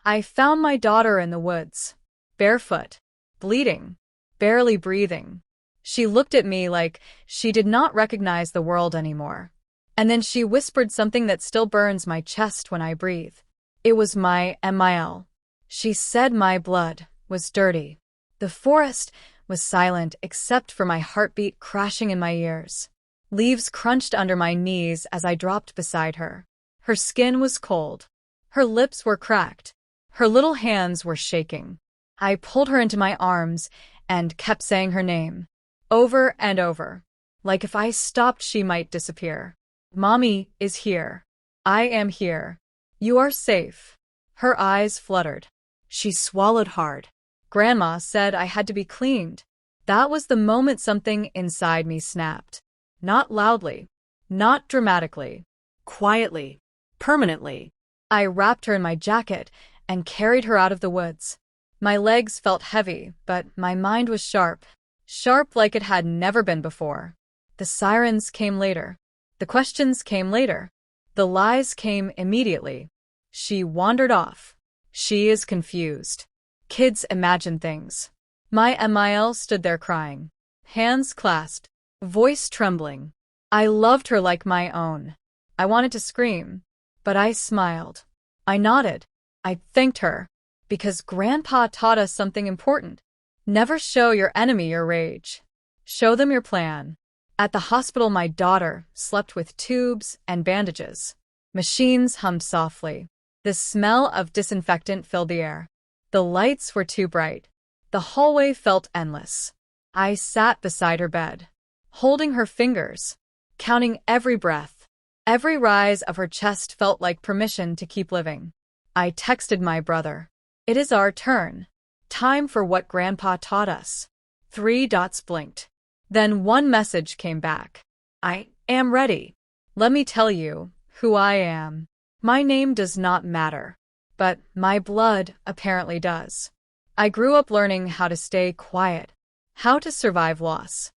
I found my daughter in the woods, barefoot, bleeding, barely breathing. She looked at me like she did not recognize the world anymore. And then she whispered something that still burns my chest when I breathe. It was my Emil. She said my blood was dirty. The forest was silent except for my heartbeat crashing in my ears. Leaves crunched under my knees as I dropped beside her. Her skin was cold. Her lips were cracked. Her little hands were shaking. I pulled her into my arms and kept saying her name, over and over, like if I stopped she might disappear. Mommy is here. I am here. You are safe. Her eyes fluttered. She swallowed hard. Grandma said I had to be cleaned. That was the moment something inside me snapped. Not loudly, not dramatically, quietly, permanently. I wrapped her in my jacket and carried her out of the woods. My legs felt heavy, but my mind was sharp. Sharp like it had never been before. The sirens came later. The questions came later. The lies came immediately. She wandered off. She is confused. Kids imagine things. My Emil stood there crying. Hands clasped. Voice trembling. I loved her like my own. I wanted to scream, but I smiled. I nodded. I thanked her. Because Grandpa taught us something important. Never show your enemy your rage. Show them your plan. At the hospital, my daughter slept with tubes and bandages. Machines hummed softly. The smell of disinfectant filled the air. The lights were too bright. The hallway felt endless. I sat beside her bed, holding her fingers, counting every breath. Every rise of her chest felt like permission to keep living. I texted my brother. It is our turn. Time for what Grandpa taught us. 3 dots blinked. Then one message came back. I am ready. Let me tell you who I am. My name does not matter, but my blood apparently does. I grew up learning how to stay quiet, how to survive loss,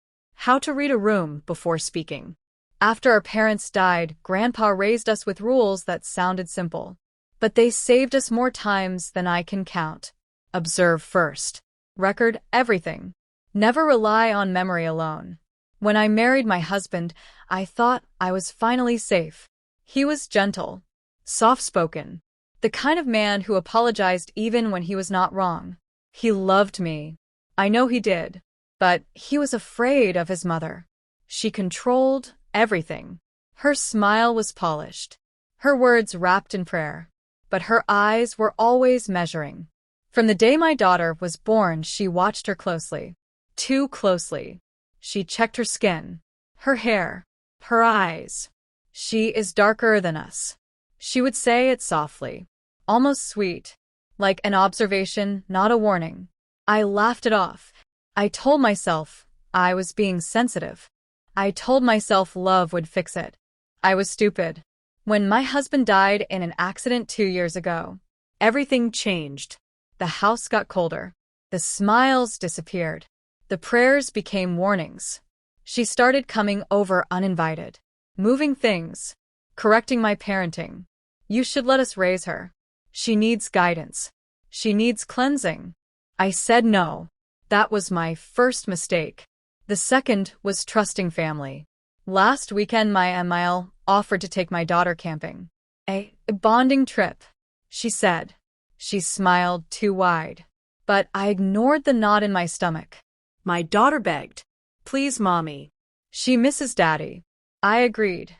how to read a room before speaking. After our parents died, Grandpa raised us with rules that sounded simple, but they saved us more times than I can count. Observe first. Record everything. Never rely on memory alone. When I married my husband, I thought I was finally safe. He was gentle, soft-spoken, the kind of man who apologized even when he was not wrong. He loved me. I know he did. But he was afraid of his mother. She controlled everything. Her smile was polished, her words wrapped in prayer, but her eyes were always measuring. From the day my daughter was born, she watched her closely. Too closely. She checked her skin, her hair, her eyes. She is darker than us. She would say it softly, almost sweet, like an observation, not a warning. I laughed it off. I told myself I was being sensitive. I told myself love would fix it. I was stupid. When my husband died in an accident 2 years ago, everything changed. The house got colder. The smiles disappeared. The prayers became warnings. She started coming over uninvited, moving things, correcting my parenting. You should let us raise her. She needs guidance. She needs cleansing. I said no. That was my first mistake. The second was trusting family. Last weekend, my Emil offered to take my daughter camping. A bonding trip, she said. She smiled too wide. But I ignored the knot in my stomach. My daughter begged. Please, Mommy. She misses Daddy. I agreed.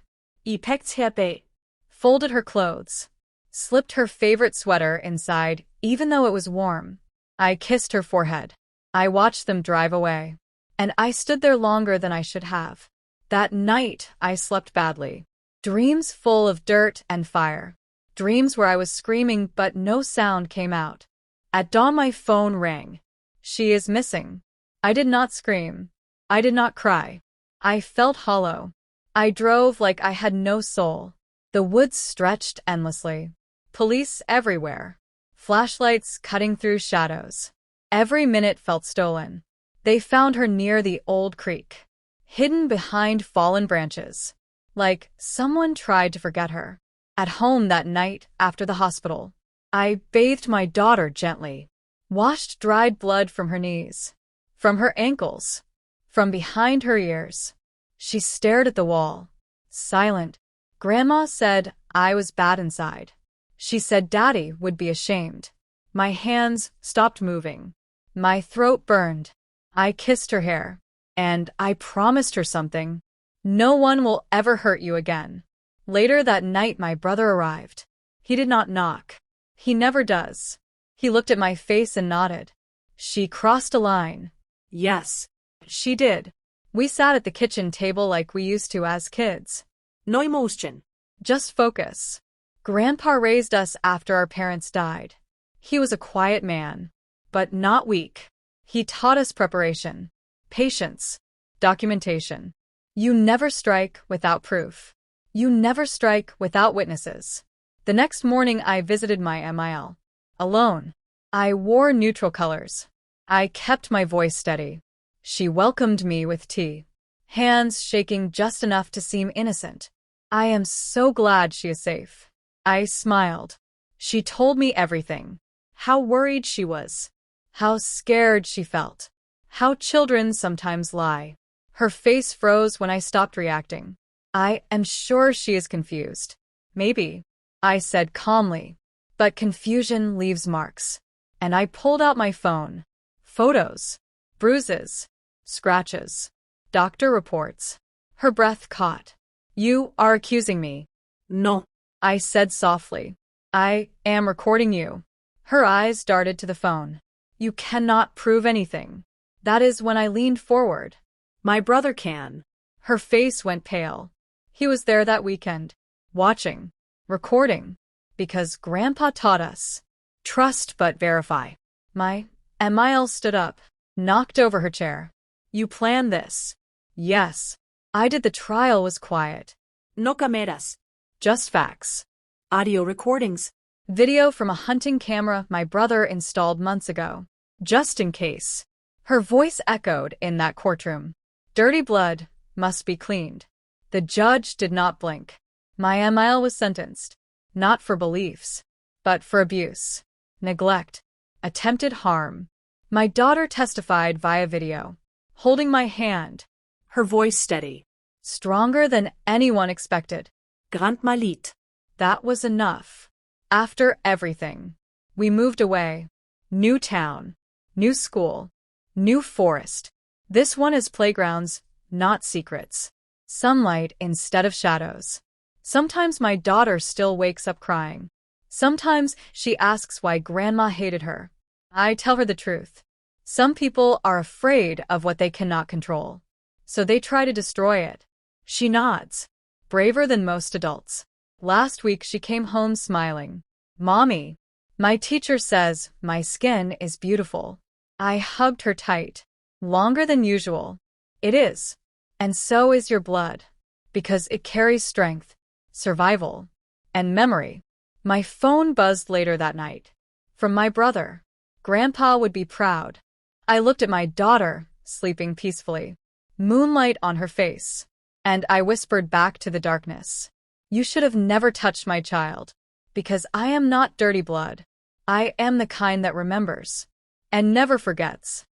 I pecked her bait. Folded her clothes. Slipped her favorite sweater inside, even though it was warm. I kissed her forehead. I watched them drive away. And I stood there longer than I should have. That night, I slept badly. Dreams full of dirt and fire. Dreams where I was screaming but no sound came out. At dawn, my phone rang. She is missing. I did not scream. I did not cry. I felt hollow. I drove like I had no soul. The woods stretched endlessly. Police everywhere. Flashlights cutting through shadows. Every minute felt stolen. They found her near the old creek, hidden behind fallen branches, like someone tried to forget her. At home that night after the hospital, I bathed my daughter gently, washed dried blood from her knees, from her ankles, from behind her ears. She stared at the wall, silent. Grandma said I was bad inside. She said Daddy would be ashamed. My hands stopped moving. My throat burned. I kissed her hair, and I promised her something. No one will ever hurt you again. Later that night, my brother arrived. He did not knock. He never does. He looked at my face and nodded. She crossed a line. Yes. She did. We sat at the kitchen table like we used to as kids. No emotion. Just focus. Grandpa raised us after our parents died. He was a quiet man, but not weak. He taught us preparation, patience, documentation. You never strike without proof. You never strike without witnesses. The next morning I visited my MIL. Alone. I wore neutral colors. I kept my voice steady. She welcomed me with tea, hands shaking just enough to seem innocent. I am so glad she is safe. I smiled. She told me everything. How worried she was. How scared she felt. How children sometimes lie. Her face froze when I stopped reacting. I am sure she is confused. Maybe, I said calmly. But confusion leaves marks. And I pulled out my phone. Photos. Bruises. Scratches. Doctor reports. Her breath caught. You are accusing me. No. I said softly. I am recording you. Her eyes darted to the phone. You cannot prove anything. That is when I leaned forward. My brother can. Her face went pale. He was there that weekend. Watching. Recording. Because Grandpa taught us. Trust but verify. My MIL stood up, knocked over her chair. You planned this? Yes. I did. The trial was quiet. No cameras. Just facts. Audio recordings. Video from a hunting camera my brother installed months ago. Just in case. Her voice echoed in that courtroom. Dirty blood must be cleaned. The judge did not blink. My MIL was sentenced. Not for beliefs, but for abuse, neglect, attempted harm. My daughter testified via video, holding my hand. Her voice steady. Stronger than anyone expected. Grandma litt. That was enough. After everything, we moved away. New town, new school, new forest. This one is playgrounds, not secrets. Sunlight instead of shadows. Sometimes my daughter still wakes up crying. Sometimes she asks why Grandma hated her. I tell her the truth. Some people are afraid of what they cannot control, so they try to destroy it. She nods, braver than most adults. Last week she came home smiling. Mommy, my teacher says my skin is beautiful. I hugged her tight, longer than usual. It is. And so is your blood, because it carries strength, survival, and memory. My phone buzzed later that night. From my brother. Grandpa would be proud. I looked at my daughter, sleeping peacefully. Moonlight on her face. And I whispered back to the darkness. You should have never touched my child. Because I am not dirty blood. I am the kind that remembers. And never forgets.